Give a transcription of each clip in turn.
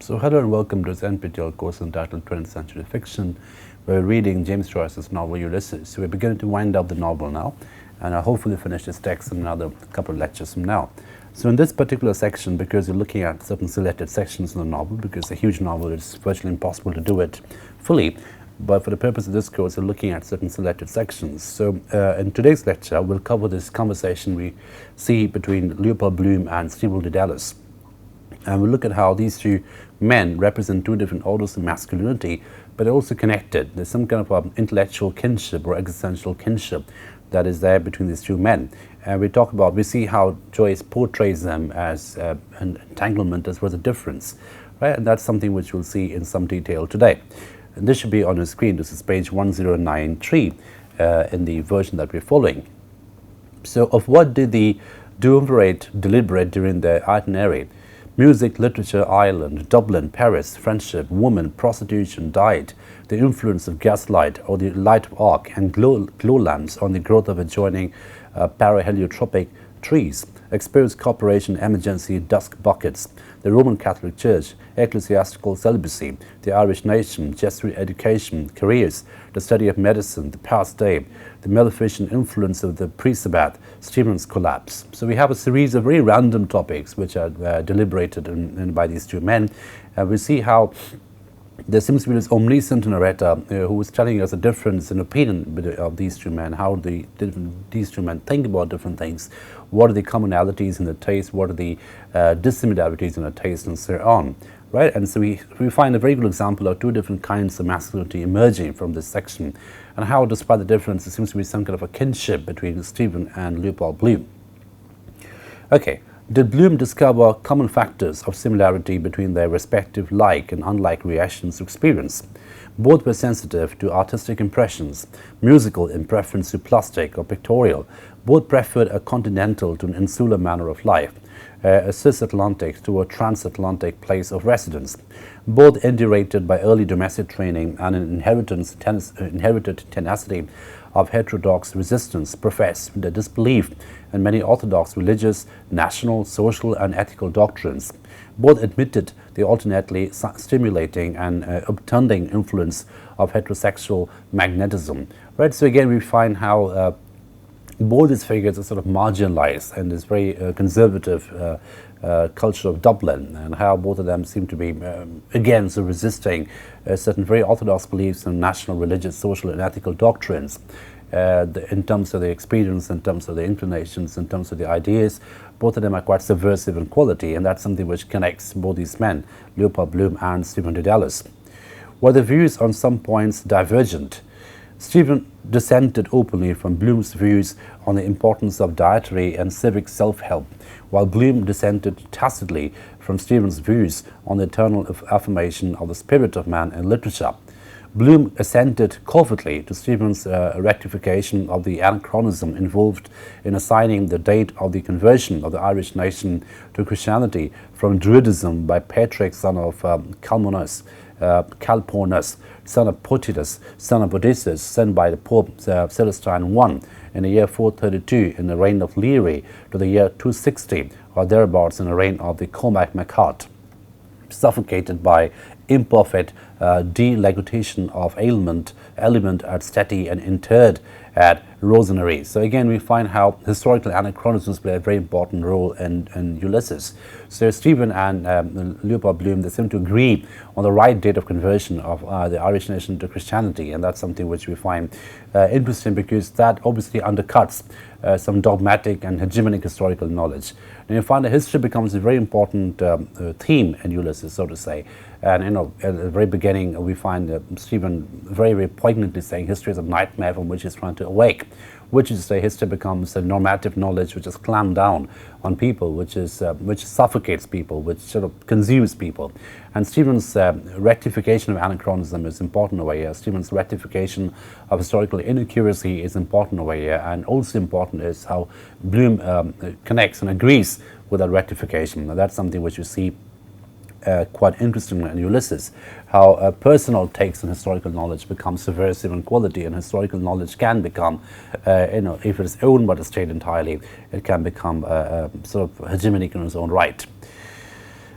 So hello and welcome to this NPTEL course entitled 20th Century Fiction. We're reading James Joyce's novel Ulysses. So we're beginning to wind up the novel now, and I'll hopefully finish this text in another couple of lectures from now. So in this particular section, because you're looking at certain selected sections in the novel, because it's a huge novel, it's virtually impossible to do it fully, but for the purpose of this course, we're looking at certain selected sections. So in today's lecture, we'll cover this conversation we see between Leopold Bloom and Stephen Dedalus. And we'll look at how these two men represent two different orders of masculinity, but they're also connected. There's some kind of intellectual kinship or existential kinship that is there between these two men. And we see how Joyce portrays them as an entanglement as well as a difference, right? And that's something which we'll see in some detail today. And this should be on your screen. This is page 1093 in the version that we're following. So of what did the duumvirate deliberate during their itinerary? Music, literature, Ireland, Dublin, Paris, friendship, woman, prostitution, diet, the influence of gaslight or the light of arc and glow lamps on the growth of adjoining paraheliotropic trees, exposed corporation, emergency, dusk buckets, the Roman Catholic Church, ecclesiastical celibacy, the Irish nation, Jesuit education, careers, the study of medicine, the past day, the maleficent influence of the pre-Sabbath, Stephen's collapse. So we have a series of very random topics which are deliberated by these two men. We see how there seems to be this omniscient narrator who is telling us a difference in opinion of these two men, how these two men think about different things, what are the commonalities in the taste, what are the dissimilarities in the taste, and so on. Right? And so we find a very good example of two different kinds of masculinity emerging from this section, and how, despite the difference, there seems to be some kind of a kinship between Stephen and Leopold Bloom. Okay. Did Bloom discover common factors of similarity between their respective like and unlike reactions to experience? Both were sensitive to artistic impressions, musical in preference to plastic or pictorial. Both preferred a continental to an insular manner of life, a cisatlantic to a transatlantic place of residence. Both indurated by early domestic training and an inherited tenacity of heterodox resistance, profess their disbelief in many orthodox religious, national, social, and ethical doctrines. Both admitted the alternately stimulating and upturned influence of heterosexual magnetism. Right. So again, we find how both these figures are sort of marginalized in this very conservative culture of Dublin, and how both of them seem to be, again, so resisting certain very orthodox beliefs in national, religious, social, and ethical doctrines. In terms of the experience, in terms of the inclinations, in terms of the ideas, both of them are quite subversive in quality, and that's something which connects both these men, Leopold Bloom and Stephen Dedalus. Were the views on some points divergent? Stephen dissented openly from Bloom's views on the importance of dietary and civic self-help, while Bloom dissented tacitly from Stephen's views on the eternal affirmation of the spirit of man in literature. Bloom assented covertly to Stephen's rectification of the anachronism involved in assigning the date of the conversion of the Irish nation to Christianity from Druidism by Patrick, son of Calpornus, son of Potitus, son of Odysseus, sent by the Pope Celestine I in the year 432 in the reign of Leary to the year 260 or thereabouts in the reign of the Cormac MacCart, suffocated by imperfect delegation of element at Steti and interred at Rosenary. So again, we find how historical anachronisms play a very important role in Ulysses. So Stephen and Leopold Bloom, they seem to agree on the right date of conversion of the Irish nation to Christianity, and that's something which we find interesting, because that obviously undercuts some dogmatic and hegemonic historical knowledge. And you find that history becomes a very important theme in Ulysses, so to say. And at the very beginning, we find Stephen very, very poignantly saying history is a nightmare from which he's trying to awake, which is to say history becomes a normative knowledge which is clamped down on people, which suffocates people, which sort of consumes people. And Stephen's rectification of anachronism is important over here. Stephen's rectification of historical inaccuracy is important over here, and also important is how Bloom connects and agrees with that rectification. Now, that's something which you see quite interesting in Ulysses, how personal takes on historical knowledge become subversive in quality, and historical knowledge can become, if it is owned by the state entirely, it can become sort of hegemonic in its own right.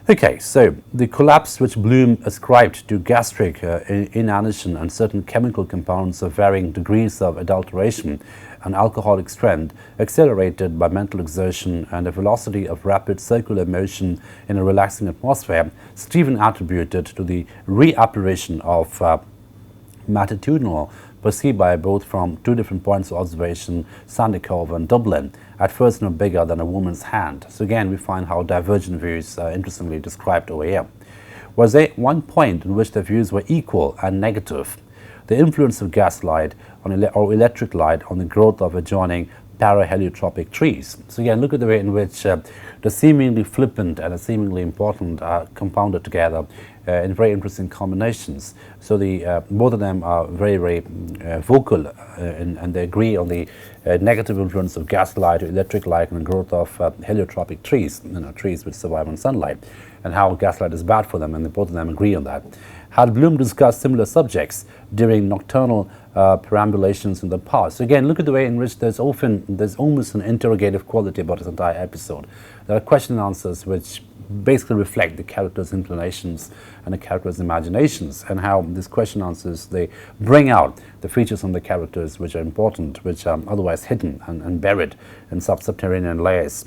Okay, so the collapse which Bloom ascribed to gastric inanition and certain chemical compounds of varying degrees of adulteration and alcoholic strength, accelerated by mental exertion and a velocity of rapid circular motion in a relaxing atmosphere, Stephen attributed to the reapparition of matitudinal perceived by both from two different points of observation, Sandycove and Dublin, at first no bigger than a woman's hand. So again, we find how divergent views are interestingly described over here. Was there one point in which the views were equal and negative? The influence of gas light or electric light on the growth of adjoining paraheliotropic trees. So again, look at the way in which the seemingly flippant and the seemingly important are compounded together in very interesting combinations. So the both of them are very, very vocal and they agree on the negative influence of gas light or electric light on the growth of heliotropic trees, trees which survive on sunlight, and how gaslight is bad for them, and both of them agree on that. Had Bloom discussed similar subjects during nocturnal perambulations in the past? So again, look at the way in which there's almost an interrogative quality about this entire episode. There are question and answers which basically reflect the characters' inclinations and the characters' imaginations, and how these question answers, they bring out the features on the characters which are important, which are otherwise hidden and buried in subterranean layers.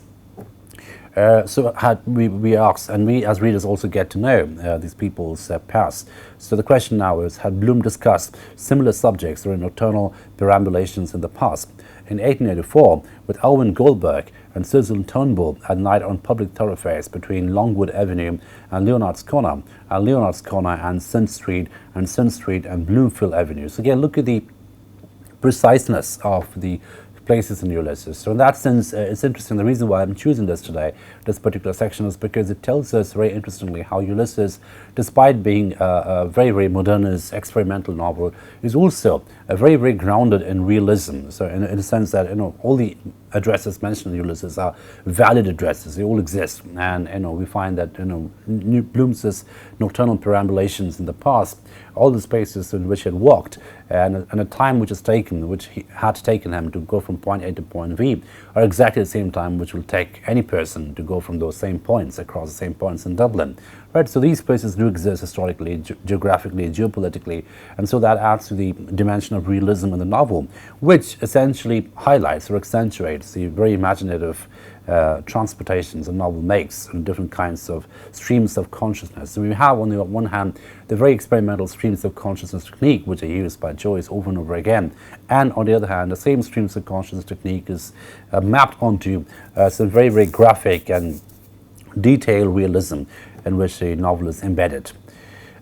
So had we asked, and we as readers also get to know these people's past. So the question now is, had Bloom discussed similar subjects during nocturnal perambulations in the past? In 1884, with Alvin Goldberg and Cecil Turnbull at night on public thoroughfares between Longwood Avenue and Leonard's Corner, and Sin Street and Bloomfield Avenue. So again, look at the preciseness of the places in Ulysses. So in that sense, it's interesting. The reason why I'm choosing this today, this particular section, is because it tells us very interestingly how Ulysses, despite being a very, very modernist, experimental novel, is also a very, very grounded in realism. So in a sense that, all the addresses mentioned in Ulysses are valid addresses. They all exist. And, we find that, Bloom's nocturnal perambulations in the past, all the spaces in which he had walked, and a time which he had taken him to go from point A to point V, are exactly the same time which will take any person to go from those same points across the same points in Dublin. Right, so these places do exist historically, geographically, geopolitically, and so that adds to the dimension of realism in the novel, which essentially highlights or accentuates the very imaginative transportations the novel makes in different kinds of streams of consciousness. So we have, on the one hand, the very experimental streams of consciousness technique, which are used by Joyce over and over again, and on the other hand, the same streams of consciousness technique is mapped onto some very, very graphic and detailed realism in which the novel is embedded.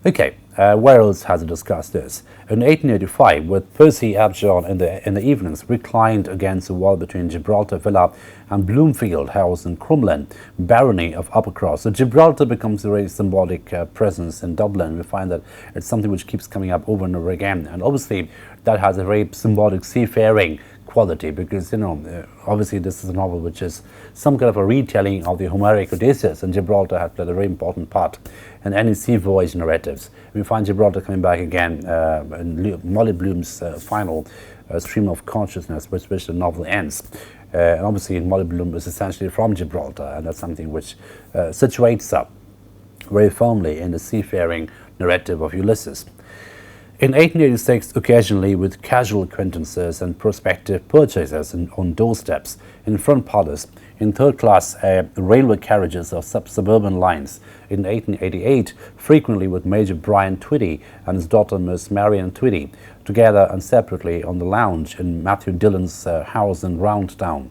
Okay, where else has it discussed this? In 1885, with Percy Upjohn in the evenings, reclined against the wall between Gibraltar Villa and Bloomfield House in Crumlin, barony of Uppercross. So Gibraltar becomes a very symbolic presence in Dublin. We find that it's something which keeps coming up over and over again, and obviously that has a very symbolic seafaring quality, because obviously this is a novel which is some kind of a retelling of the Homeric Odysseus, and Gibraltar has played a very important part in any sea voyage narratives. We find Gibraltar coming back again in Molly Bloom's final stream of consciousness, with which the novel ends. And obviously Molly Bloom is essentially from Gibraltar, and that's something which situates up very firmly in the seafaring narrative of Ulysses. In 1886, occasionally with casual acquaintances and prospective purchasers on doorsteps, in front parlours, in third-class railway carriages of suburban lines. In 1888, frequently with Major Brian Twitty and his daughter Miss Marian Twitty, together and separately on the lounge in Matthew Dillon's house in Roundtown.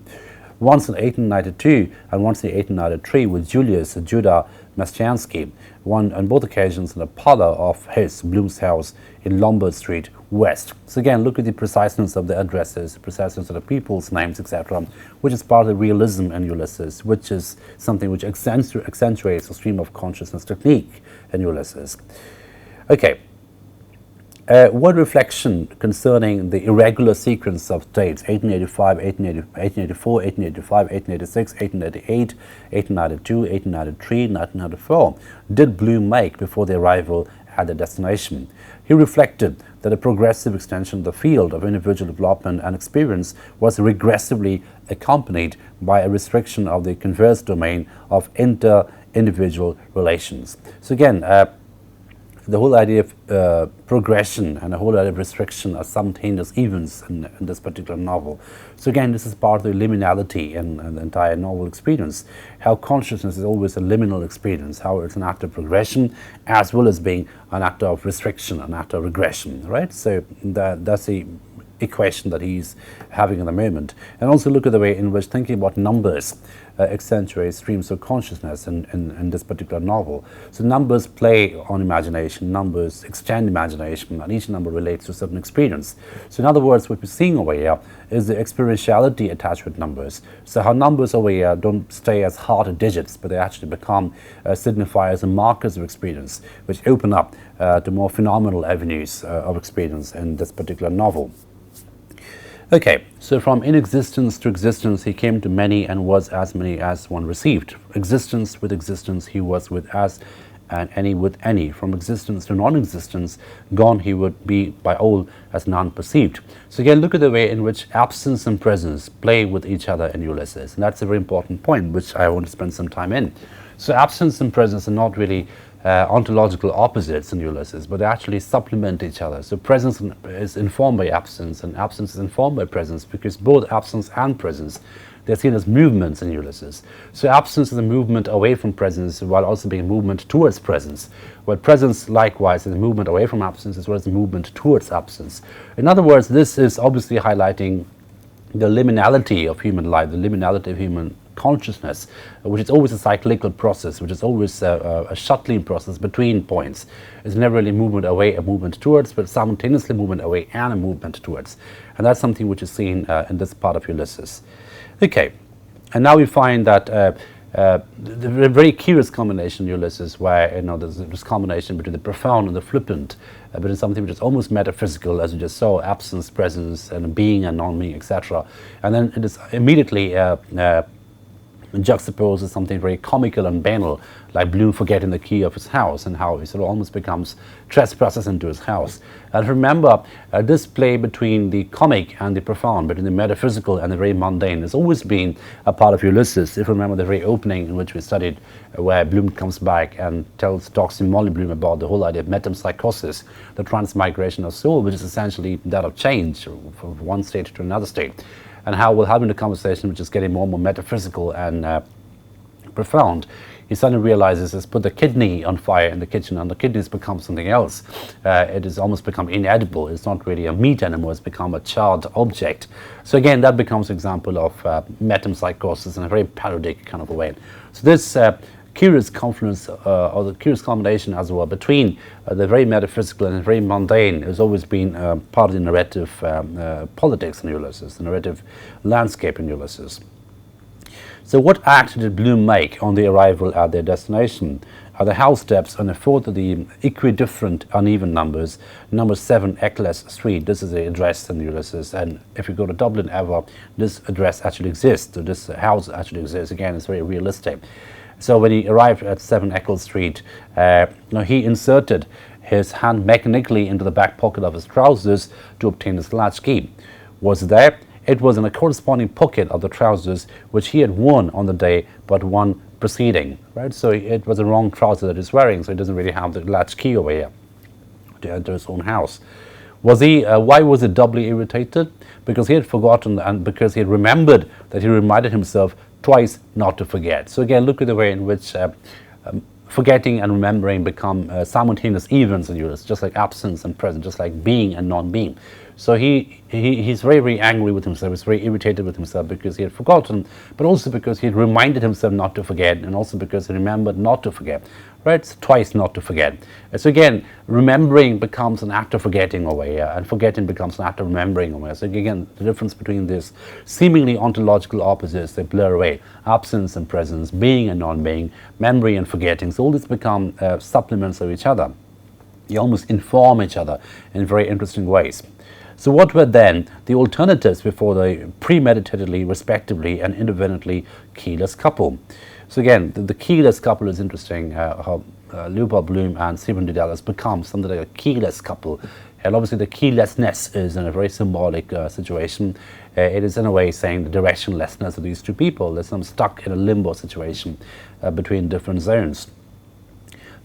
Once in 1892 and once in 1893 with Julius Judah Mastiansky, on both occasions in the parlour of his, Bloom's house, in Lombard Street West. So again, look at the preciseness of the addresses, the preciseness of the people's names, etc., which is part of the realism in Ulysses, which is something which accentuates the stream of consciousness technique in Ulysses. Okay. One reflection concerning the irregular sequence of dates, 1885, 1884, 1885, 1886, 1888, 1892, 1893, 1994, did Bloom make before the arrival at the destination? He reflected that a progressive extension of the field of individual development and experience was regressively accompanied by a restriction of the converse domain of individual relations. So again, the whole idea of progression and the whole idea of restriction are simultaneous events in this particular novel. So again, this is part of the liminality in the entire novel experience, how consciousness is always a liminal experience, how it's an act of progression as well as being an act of restriction, an act of regression, right? So that's the equation that he's having in the moment. And also look at the way in which thinking about numbers accentuates streams of consciousness in this particular novel. So numbers play on imagination, numbers extend imagination, and each number relates to a certain experience. So in other words, what we're seeing over here is the experientiality attached with numbers. So how numbers over here don't stay as hard digits, but they actually become signifiers and markers of experience, which open up to more phenomenal avenues of experience in this particular novel. Okay, so from inexistence to existence, he came to many and was as many as one received. Existence with existence, he was with as, and any with any. From existence to non-existence, gone he would be by all as none perceived. So again, look at the way in which absence and presence play with each other in Ulysses. And that's a very important point, which I want to spend some time in. So absence and presence are not really ontological opposites in Ulysses, but they actually supplement each other. So presence is informed by absence, and absence is informed by presence, because both absence and presence, they're seen as movements in Ulysses. So absence is a movement away from presence while also being a movement towards presence, while presence likewise is a movement away from absence as well as a movement towards absence. In other words, this is obviously highlighting the liminality of human life, the liminality of human consciousness, which is always a cyclical process, which is always a shuttling process between points. It's never really movement away, a movement towards, but simultaneously movement away and a movement towards. And that's something which is seen in this part of Ulysses. Okay, and now we find that the very curious combination in Ulysses, where there's this combination between the profound and the flippant, but it's something which is almost metaphysical, as you just saw, absence, presence, and being and non-being, etc. And then it is immediately juxtaposed as something very comical and banal, like Bloom forgetting the key of his house and how he sort of almost becomes trespassers into his house. And remember, this play between the comic and the profound, between the metaphysical and the very mundane, has always been a part of Ulysses. If you remember the very opening in which we studied, where Bloom comes back and talks to Molly Bloom about the whole idea of metempsychosis, the transmigration of soul, which is essentially that of change from one state to another state. And how we're having a conversation which is getting more and more metaphysical and profound, he suddenly realizes he's put the kidney on fire in the kitchen, and the kidney has become something else. It has almost become inedible. It's not really a meat anymore. It's become a charred object. So again, that becomes an example of metempsychosis in a very parodic kind of a way. So this curious confluence or the curious combination, as well, between the very metaphysical and the very mundane has always been part of the narrative politics in Ulysses, the narrative landscape in Ulysses. So what act did Bloom make on the arrival at their destination? At the house steps on the fourth of the equidifferent uneven numbers, number 7 Eccles Street. This is the address in Ulysses, and if you go to Dublin ever, this address actually exists. So this house actually exists. Again, it's very realistic. So when he arrived at 7 Eccles Street, he inserted his hand mechanically into the back pocket of his trousers to obtain his latchkey. Was there? It was in a corresponding pocket of the trousers which he had worn on the day but one preceding. Right? So it was the wrong trouser that he's wearing, so he doesn't really have the latchkey over here to enter his own house. Was he? Why was he doubly irritated? Because he had forgotten, and because he had remembered that he reminded himself twice not to forget. So again, look at the way in which forgetting and remembering become simultaneous events in Ulysses, just like absence and presence, just like being and non-being. So he's very, very angry with himself. He's very irritated with himself because he had forgotten, but also because he had reminded himself not to forget, and also because he remembered not to forget. Right? So twice not to forget. So again, remembering becomes an act of forgetting over here, and forgetting becomes an act of remembering over here. So again, the difference between this seemingly ontological opposites, they blur away. Absence and presence, being and non-being, memory and forgetting. So all these become supplements of each other. You almost inform each other in very interesting ways. So what were then the alternatives before the premeditatedly, respectively, and independently keyless couple? So again, the keyless couple is interesting, how Leopold Bloom and Stephen Dedalus become something like a keyless couple. And obviously the keylessness is in a very symbolic situation. It is in a way saying the directionlessness of these two people. There's some stuck in a limbo situation between different zones.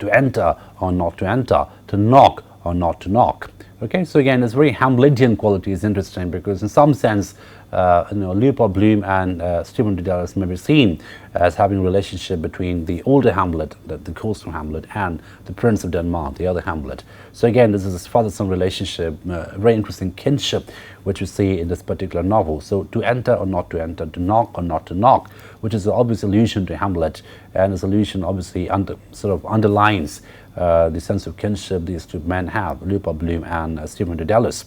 To enter or not to enter, to knock or not to knock. Okay, so again, this very Hamletian quality is interesting because in some sense, Leopold Bloom and Stephen Dedalus may be seen as having a relationship between the older Hamlet, the coastal Hamlet, and the Prince of Denmark, the other Hamlet. So again, this is a father-son relationship, a very interesting kinship, which you see in this particular novel. So to enter or not to enter, to knock or not to knock, which is an obvious allusion to Hamlet, and this allusion obviously sort of underlines the sense of kinship these two men have, Leopold Bloom and Stephen Dedalus.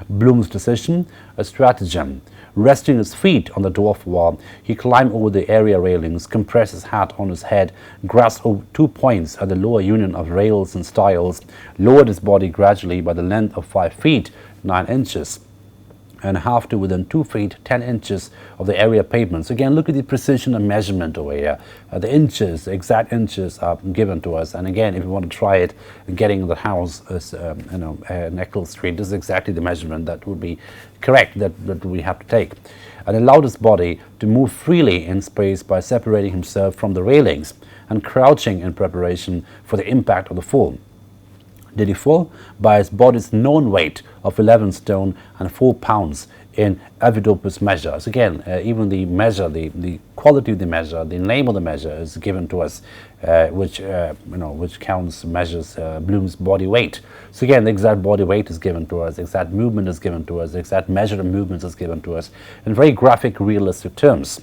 Bloom's decision, a stratagem. Resting his feet on the dwarf wall, he climbed over the area railings, compressed his hat on his head, grasped over 2 points at the lower union of rails and stiles, lowered his body gradually by the length of 5 feet 9 inches, and half to within 2 feet 10 inches of the area pavements. Again, look at the precision of measurement over here. The inches, the exact inches are given to us. And again, if you want to try it, getting the house, in Eccles Street, this is exactly the measurement that would be correct that we have to take. And allowed his body to move freely in space by separating himself from the railings and crouching in preparation for the impact of the fall. Did he fall? By his body's known weight of 11 stone and 4 pounds in Avidopus measure. So again, even the measure, the quality of the measure, the name of the measure is given to us, which measures Bloom's body weight. So again, the exact body weight is given to us, the exact movement is given to us, the exact measure of movements is given to us in very graphic, realistic terms,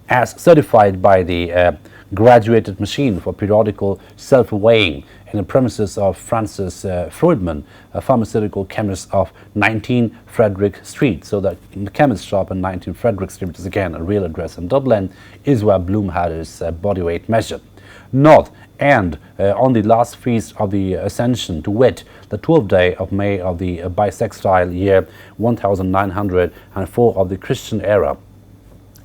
as certified by the graduated machine for periodical self-weighing in the premises of Francis Freudman, a pharmaceutical chemist of 19 Frederick Street. So the chemist shop in 19 Frederick Street, which is again a real address in Dublin, is where Bloom had his body weight measured. North, and on the last feast of the Ascension, to wit, the 12th day of May of the bisextile year 1904 of the Christian era,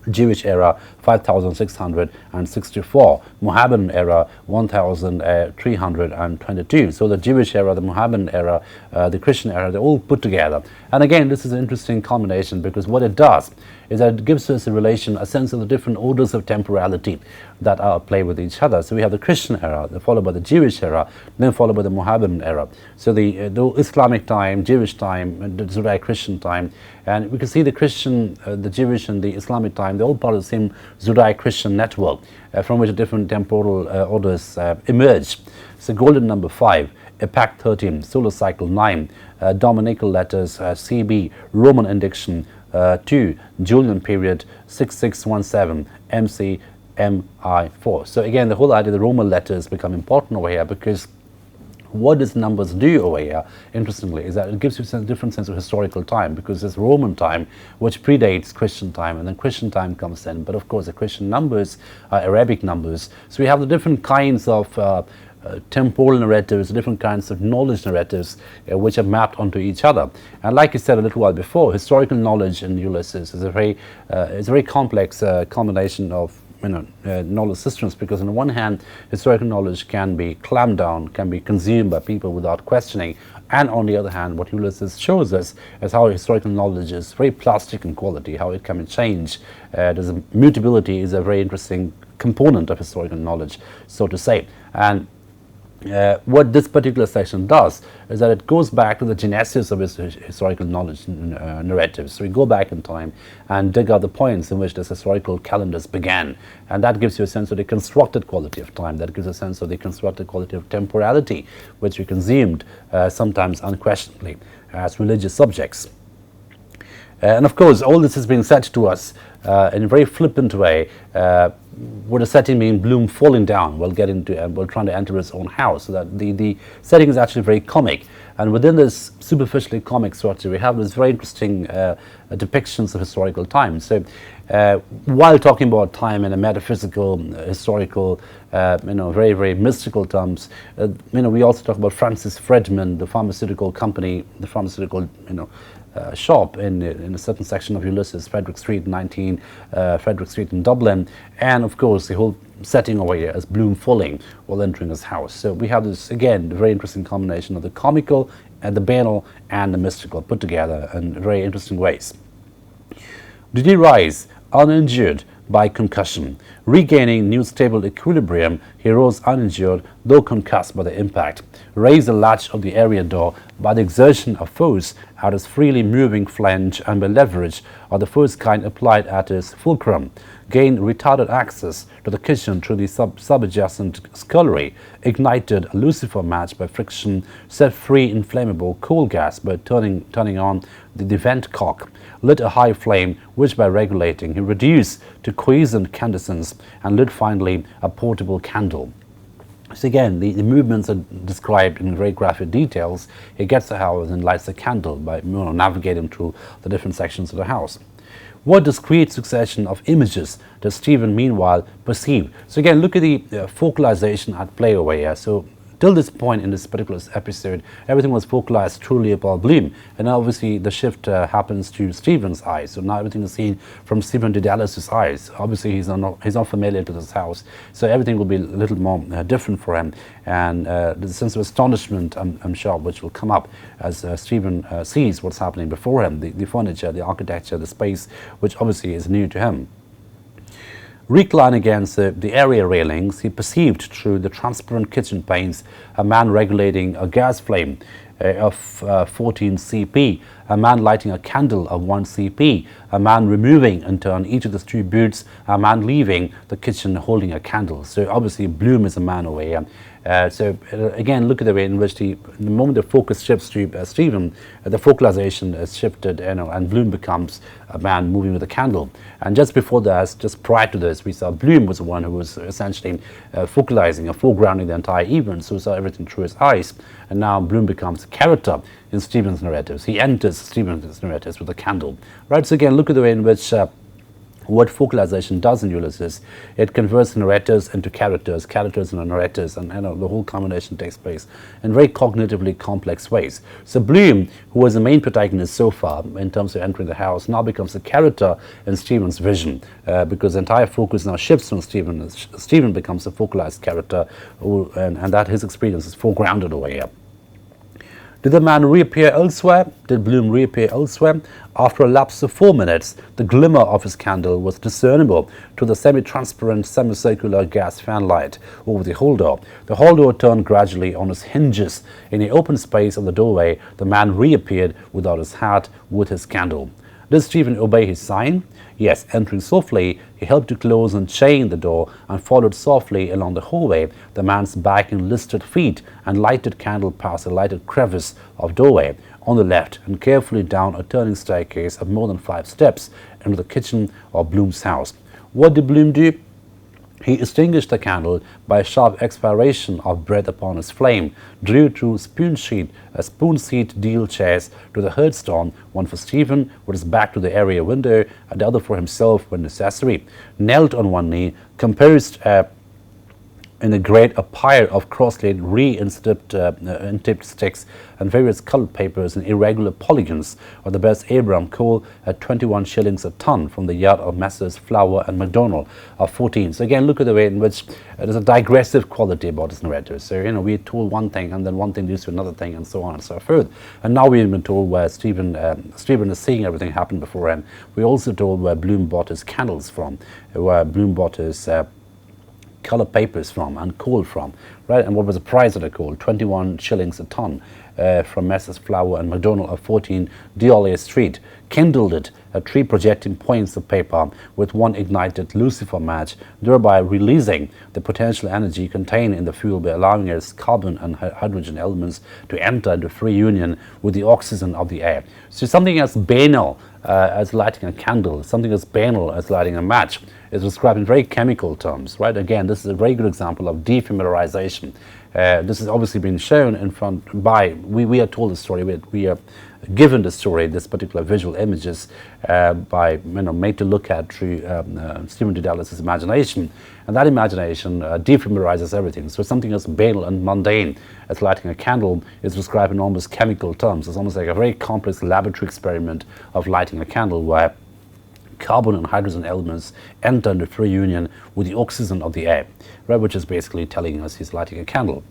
Jewish era 5664, Mohammedan era 1322. So the Jewish era, the Mohammedan era, the Christian era, they're all put together. And again, this is an interesting combination because what it does is that it gives us a sense of the different orders of temporality that are at play with each other. So we have the Christian era, followed by the Jewish era, then followed by the Mohammedan era. So the Islamic time, Jewish time, and the Judeo-Christian time, and we can see the Christian, the Jewish and the Islamic time, they're all part of the same Judeo-Christian network from which different temporal orders emerge. So golden number 5, Epoch 13, solar cycle 9, Dominical letters CB, Roman indiction 2, Julian period 6617, MC MI4. So again, the whole idea of the Roman letters become important over here because what these numbers do over here, interestingly, is that it gives you a different sense of historical time because there's Roman time, which predates Christian time, and then Christian time comes in. But of course, the Christian numbers are Arabic numbers. So we have the different kinds of temporal narratives, different kinds of knowledge narratives, which are mapped onto each other. And like I said a little while before, historical knowledge in Ulysses is a very complex combination of knowledge systems, because on the one hand, historical knowledge can be clamped down, can be consumed by people without questioning, and on the other hand, what Ulysses shows us is how historical knowledge is very plastic in quality, how it can change. Mutability is a very interesting component of historical knowledge, so to say. And what this particular section does is that it goes back to the genesis of historical knowledge narratives. So we go back in time and dig out the points in which this historical calendars began, and that gives you a sense of the constructed quality of time, that gives a sense of the constructed quality of temporality, which we consumed sometimes unquestionably as religious subjects. And of course, all this has been said to us in a very flippant way, with the setting being Bloom falling down while trying to enter his own house. So that the setting is actually very comic. And within this superficially comic structure, we have this very interesting depictions of historical time. So while talking about time in a metaphysical, historical, very, very mystical terms, we also talk about Francis Freudman, the pharmaceutical company, the pharmaceutical, shop in a certain section of Ulysses, Frederick Street, Frederick Street in Dublin, and of course the whole setting over here as Bloom falling while entering his house. So we have this, again, very interesting combination of the comical and the banal and the mystical put together in very interesting ways. Did he rise uninjured by concussion? Regaining new stable equilibrium, he rose uninjured, though concussed by the impact. Raised the latch of the area door by the exertion of force at his freely moving flange and by leverage of the first kind applied at his fulcrum. Gained retarded access to the kitchen through the subadjacent scullery. Ignited a lucifer match by friction. Set free inflammable coal gas by turning on the vent cock. Lit a high flame, which by regulating he reduced to quiescent incandescence, and lit finally a portable candle. So again, the movements are described in very graphic details. He gets the house and lights a candle by navigating through the different sections of the house. What discrete succession of images does Stephen meanwhile perceive? So again, look at the focalization at play over here. So till this point in this particular episode, everything was focalized through Leopold Bloom, and now obviously the shift happens to Stephen's eyes. So now everything is seen from Stephen Dedalus' eyes. Obviously he's not familiar to this house, so everything will be a little more different for him, and the sense of astonishment, I'm sure, which will come up as Stephen sees what's happening before him, the furniture, the architecture, the space, which obviously is new to him. Reclined against the area railings, he perceived through the transparent kitchen panes a man regulating a gas flame of 14 cp, a man lighting a candle of 1 cp, a man removing in turn each of the two boots, a man leaving the kitchen holding a candle. So obviously Bloom is a man over here. Again, look at the way in which the moment the focus shifts to Stephen, the focalization is shifted, and Bloom becomes a man moving with a candle. And just before that, just prior to this, we saw Bloom was the one who was essentially focalizing or foregrounding the entire event, so we saw everything through his eyes. And now Bloom becomes a character in Stephen's narratives. He enters Stephen's narratives with a candle. Right. So again, look at the way in which what focalization does in Ulysses. It converts narrators into characters, characters into narrators, and the whole combination takes place in very cognitively complex ways. So Bloom, who was the main protagonist so far in terms of entering the house, now becomes a character in Stephen's vision, because the entire focus now shifts from Stephen. Stephen becomes a focalized character, and that his experience is foregrounded over here. Did the man reappear elsewhere? Did Bloom reappear elsewhere? After a lapse of 4 minutes, the glimmer of his candle was discernible to the semi-transparent, semicircular gas fan light over the hall door. The hall door turned gradually on its hinges. In the open space of the doorway, the man reappeared without his hat, with his candle. Did Stephen obey his sign? Yes, entering softly, he helped to close and chain the door and followed softly along the hallway, the man's back and listed feet, and lighted candle past a lighted crevice of doorway on the left and carefully down a turning staircase of more than 5 steps into the kitchen of Bloom's house. What did Bloom do? He extinguished the candle by a sharp expiration of breath upon his flame, drew two spoon seat deal chairs to the hearthstone, one for Stephen with his back to the area window, and the other for himself when necessary, knelt on one knee, composed in a grate a pyre of cross-laid re-intipped sticks and various coloured papers in irregular polygons of the best Abraham coal at 21 shillings a ton from the yard of Messrs. Flower and MacDonald of 14. So again, look at the way in which there's a digressive quality about this narrative. So we're told one thing, and then one thing leads to another thing, and so on and so forth. And now we've been told where Stephen is seeing everything happen before him. We're also told where Bloom bought his candles from, where Bloom bought his color papers from and coal from, right? And what was the price of the coal? 21 shillings a ton from Messrs. Flower and MacDonald of 14 D'Olier Street. Kindled it at 3 projecting points of paper with 1 ignited lucifer match, thereby releasing the potential energy contained in the fuel by allowing its carbon and hydrogen elements to enter into free union with the oxygen of the air. So something as banal as lighting a candle, something as banal as lighting a match, is described in very chemical terms, right? Again, this is a very good example of defamiliarization. This has obviously been shown in front by, we are told the story, we are given the story, this particular visual images by, made to look at through Stephen Dedalus' imagination. And that imagination defamiliarizes everything. So something as banal and mundane as lighting a candle is described in almost chemical terms. It's almost like a very complex laboratory experiment of lighting a candle where carbon and hydrogen elements enter into free union with the oxygen of the air, right, which is basically telling us he's lighting a candle.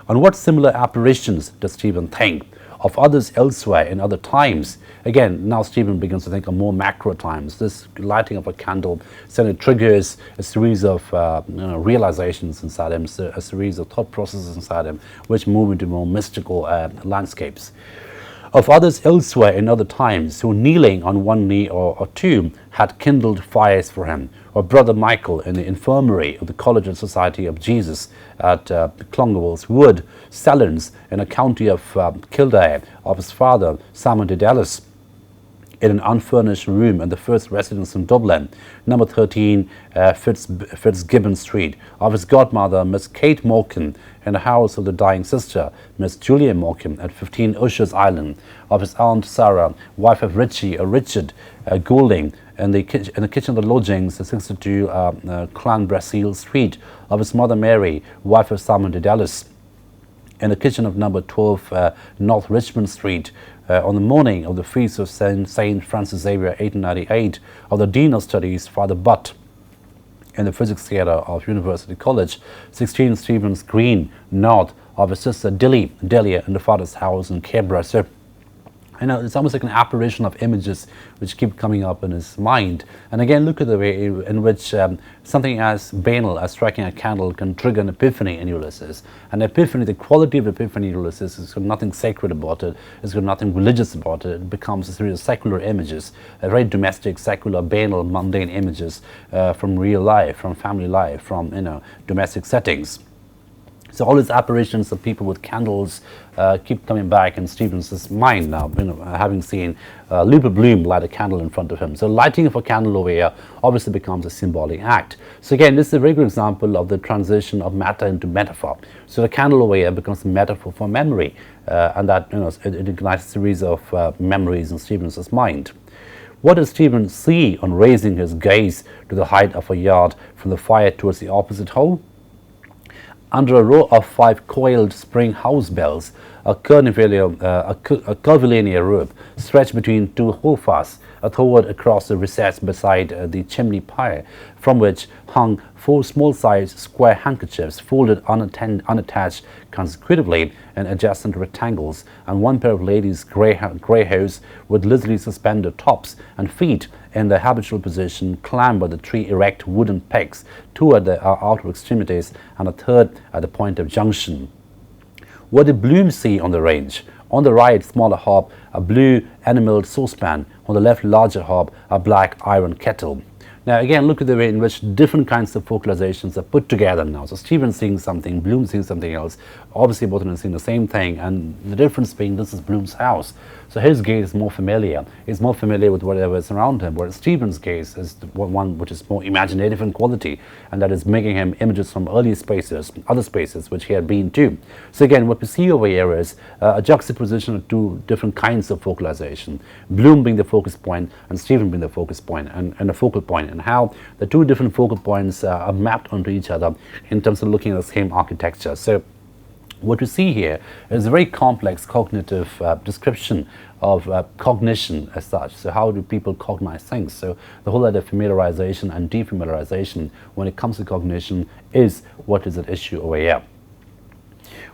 On what similar apparitions does Stephen think? Of others elsewhere in other times? Again, now Stephen begins to think of more macro times. This lighting of a candle suddenly triggers a series of realizations inside him, a series of thought processes inside him, which move into more mystical landscapes. Of others elsewhere in other times, who kneeling on one knee or two had kindled fires for him, or Brother Michael in the infirmary of the College and Society of Jesus at Clongowell's Wood, Sellons in a county of Kildare, of his father Simon Dedalus, in an unfurnished room in the first residence in Dublin, number 13 Fitzgibbon Street, of his godmother Miss Kate Morgan in the house of the dying sister Miss Julia Morgan at 15 Usher's Island, of his aunt Sarah, wife of Richie or Richard Goulding in the kitchen of the lodgings at 62 Clanbrassil Street, of his mother Mary, wife of Simon Dedalus, in the kitchen of number 12 North Richmond Street, on the morning of the feast of Saint Francis Xavier 1898, of the Dean of Studies, Father Butt, in the Physics Theatre of University College, 16 Stevens Green, North, of his sister Delia in the father's house in Cabra. So, it's almost like an apparition of images which keep coming up in his mind. And again, look at the way in which something as banal as striking a candle can trigger an epiphany in Ulysses. An epiphany, the quality of epiphany in Ulysses has got nothing sacred about it, it's got nothing religious about it. It becomes a series of secular images, very domestic, secular, banal, mundane images from real life, from family life, from domestic settings. So all these apparitions of people with candles keep coming back in Stevens' mind now, having seen Leopold Bloom light a candle in front of him. So lighting of a candle over here obviously becomes a symbolic act. So again, this is a very good example of the transition of matter into metaphor. So the candle over here becomes a metaphor for memory, and that it ignites a series of memories in Stevens' mind. What does Stephen see on raising his gaze to the height of a yard from the fire towards the opposite hole? Under a row of 5 coiled spring house bells, a curvilinear rope stretched between 2 holdfasts, thrown across the recess beside the chimney pipe, from which hung 4 small-sized square handkerchiefs folded unattached consecutively in adjacent rectangles, and 1 pair of ladies' grey hose with lazily suspended tops and feet in their habitual position, clamber the 3 erect wooden pegs, 2 at the outer extremities and a 3rd at the point of junction. What did Bloom see on the range? On the right, smaller hob, a blue enameled saucepan. On the left, larger hob, a black iron kettle. Now again, look at the way in which different kinds of focalizations are put together now. So Stephen's seeing something, Bloom's seeing something else. Obviously both of them are seeing the same thing, and the difference being this is Bloom's house. So his gaze is more familiar. He's more familiar with whatever is around him, whereas Stephen's gaze is one which is more imaginative in quality, and that is making him images from earlier spaces, other spaces which he had been to. So again, what we see over here is a juxtaposition of 2 different kinds of focalization. Bloom being the focus point and Stephen being the focus point and the focal point, and how the 2 different focal points are mapped onto each other in terms of looking at the same architecture. So what we see here is a very complex cognitive description of cognition as such. So how do people cognize things? So the whole idea of familiarization and defamiliarization when it comes to cognition is what is at issue over here.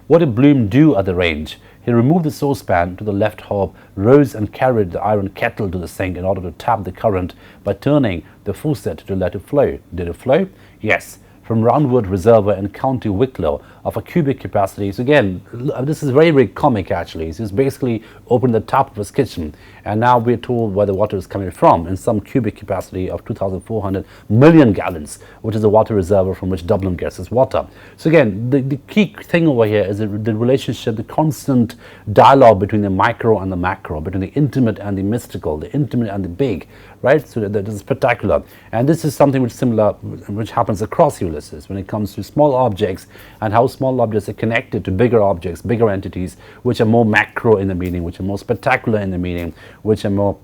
What did Bloom do at the range? He removed the saucepan to the left hob, rose and carried the iron kettle to the sink in order to tap the current by turning the faucet to let it flow. Did it flow? Yes. From Roundwood Reservoir in County Wicklow of a cubic capacity. So again, this is very, very comic actually. So he's basically opened the tap of his kitchen, and now we're told where the water is coming from in some cubic capacity of 2,400 million gallons, which is the water reservoir from which Dublin gets its water. So again, the key thing over here is the relationship, the constant dialogue between the micro and the macro, between the intimate and the mystical, the intimate and the big, right? So that is spectacular. And this is something which happens across Ulysses when it comes to small objects and how small objects are connected to bigger objects, bigger entities, which are more macro in the meaning, which are more spectacular in the meaning, which are more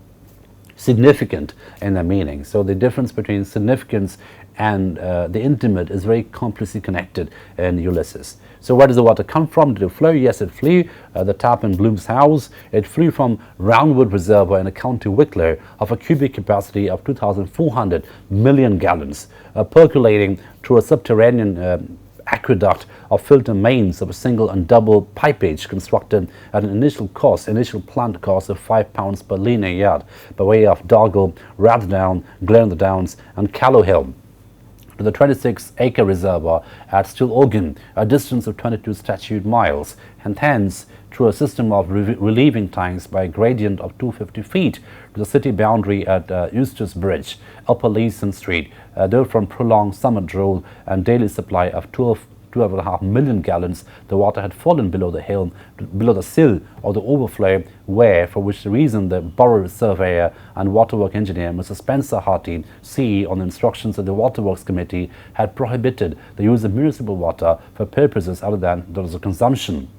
significant in their meaning. So the difference between significance and the intimate is very completely connected in Ulysses. So where does the water come from? Did it flow? Yes, it flew. The tap in Bloom's house. It flew from Roundwood Reservoir in the County Wicklow of a cubic capacity of 2,400 million gallons, percolating through a subterranean aqueduct of filter mains of a single and double pipage constructed at an initial plant cost of £5 per linear yard by way of Dargle, Rathdown, Glen-on-the-Downs and Callowhill to the 26-acre reservoir at Stillorgan, a distance of 22 statute miles, and hence through a system of relieving tanks by a gradient of 250 feet to the city boundary at Eustace Bridge, Upper Leeson Street, though from prolonged summer drought and daily supply of 12.5 million gallons, the water had fallen below the sill of the overflow, for which reason the borough surveyor and waterwork engineer, Mr. Spencer Harty, CE, on the instructions of the Waterworks Committee, had prohibited the use of municipal water for purposes other than those of consumption,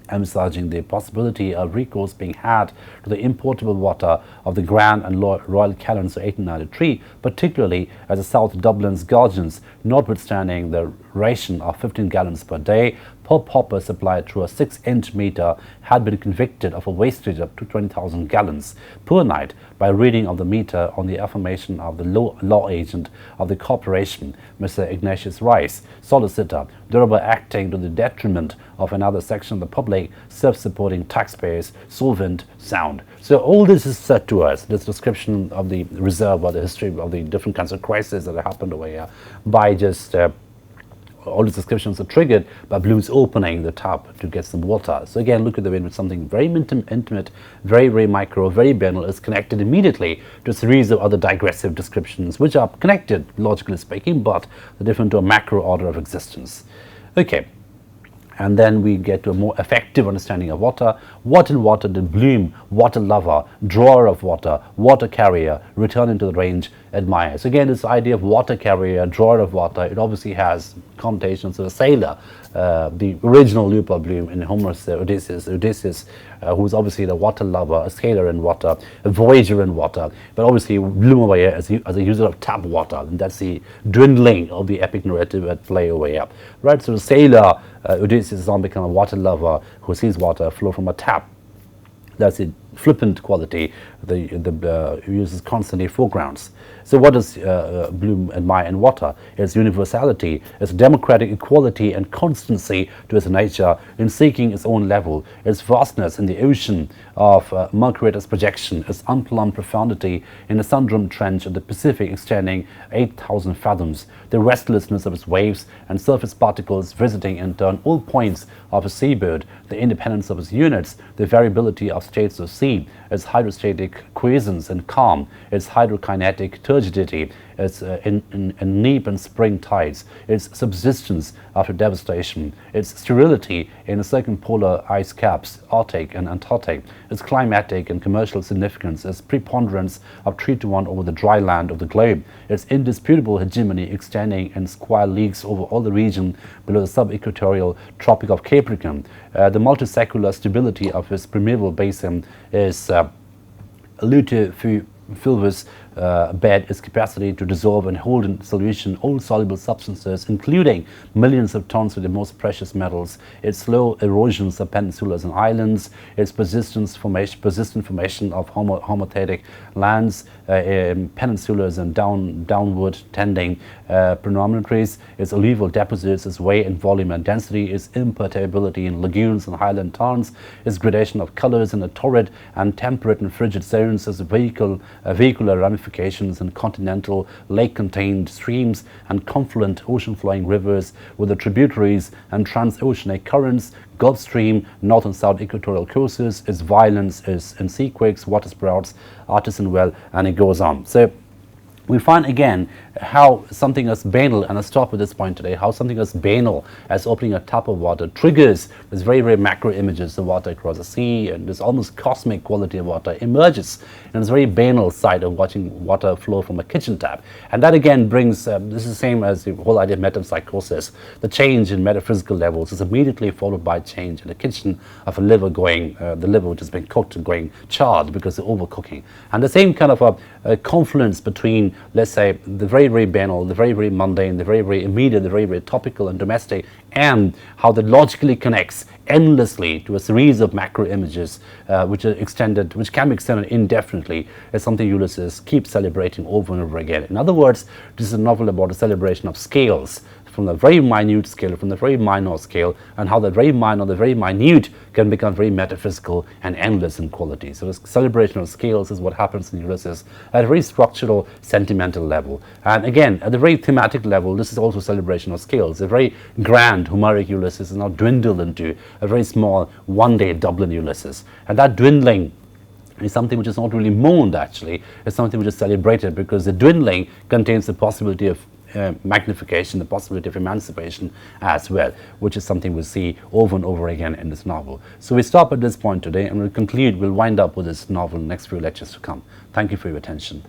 emphasizing the possibility of recourse being had to the importable water of the Grand and Royal Calends of 1893, particularly as the South Dublin's Guardians, notwithstanding the ration of 15 gallons per day per hopper supplied through a 6-inch meter, had been convicted of a wastage of 20,000 gallons per night by reading of the meter on the affirmation of the law agent of the corporation, Mr. Ignatius Rice, solicitor, thereby acting to the detriment of another section of the public, self-supporting taxpayers, solvent, sound. So all this is said to us, this description of the reservoir, the history of the different kinds of crises that have happened over here, by just all these descriptions are triggered by Bloom's opening the tap to get some water. So again, look at the way in which something very intimate, very, very micro, very banal is connected immediately to a series of other digressive descriptions, which are connected, logically speaking, but they're different to a macro order of existence. Okay. And then we get to a more effective understanding of water. What in water did Bloom, water lover, drawer of water, water carrier, returning to the range, admire? So again, this idea of water carrier, drawer of water, it obviously has connotations of a sailor. The original Leopold Bloom in Homer's Odysseus, who's obviously the water lover, a sailor in water, a voyager in water, but obviously Bloom over here as a user of tap water, and that's the dwindling of the epic narrative at play over here. Right, so the sailor, Odysseus has now become a water lover who sees water flow from a tap. That's the flippant quality the uses constantly foregrounds. So what does Bloom admire in water? Its universality, its democratic equality and constancy to its nature in seeking its own level, its vastness in the ocean of Mercurius projection, its unplumbed profundity in the Sundrum Trench of the Pacific extending 8,000 fathoms, the restlessness of its waves and surface particles visiting in turn all points of a seabird, the independence of its units, the variability of states of sea, its hydrostatic quiescence and calm, its hydrokinetic turgidity, its neap and spring tides, its subsistence after devastation, its sterility in the circumpolar ice caps, Arctic and Antarctic, its climatic and commercial significance, its preponderance of 3-to-1 over the dry land of the globe, its indisputable hegemony extending in square leagues over all the region below the sub-equatorial Tropic of Capricorn, the multisecular stability of its permeable basin is fulvous bed, its capacity to dissolve and hold in solution all soluble substances, including millions of tons of the most precious metals, its slow erosions of peninsulas and islands, its persistent formation of homothetic lands, peninsulas and downward tending promontories, its alluvial deposits, its weight and volume and density, its imperturbability in lagoons and highland tarns, its gradation of colors in the torrid and temperate and frigid zones, its vehicular ramifications and continental lake-contained streams and confluent ocean-flowing rivers with the tributaries and transoceanic currents, Gulf Stream, north and south equatorial courses, its violence is in sea quakes, water sprouts, artisan well, and it goes on. So we find again how something as banal, and I'll stop at this point today, how something as banal as opening a tap of water triggers this very, very macro images of water across the sea, and this almost cosmic quality of water emerges in this very banal side of watching water flow from a kitchen tap. And that again brings, this is the same as the whole idea of metempsychosis. The change in metaphysical levels is immediately followed by change in the kitchen of a liver going, the liver which has been cooked and going charred because of overcooking. And the same kind of a confluence between, let's say, the very, very banal, the very, very mundane, the very, very immediate, the very, very topical and domestic, and how that logically connects endlessly to a series of macro images which are extended, which can be extended indefinitely, is something Ulysses keeps celebrating over and over again. In other words, this is a novel about a celebration of scales, from the very minute scale, from the very minor scale, and how the very minor, the very minute can become very metaphysical and endless in quality. So this celebration of scales is what happens in Ulysses at a very structural, sentimental level. And again, at the very thematic level, this is also a celebration of scales. A very grand Homeric Ulysses is now dwindled into a very small one-day Dublin Ulysses. And that dwindling is something which is not really mourned, actually. It's something which is celebrated, because the dwindling contains the possibility of magnification, the possibility of emancipation as well, which is something we'll see over and over again in this novel. So we stop at this point today, and we'll conclude, we'll wind up with this novel in the next few lectures to come. Thank you for your attention.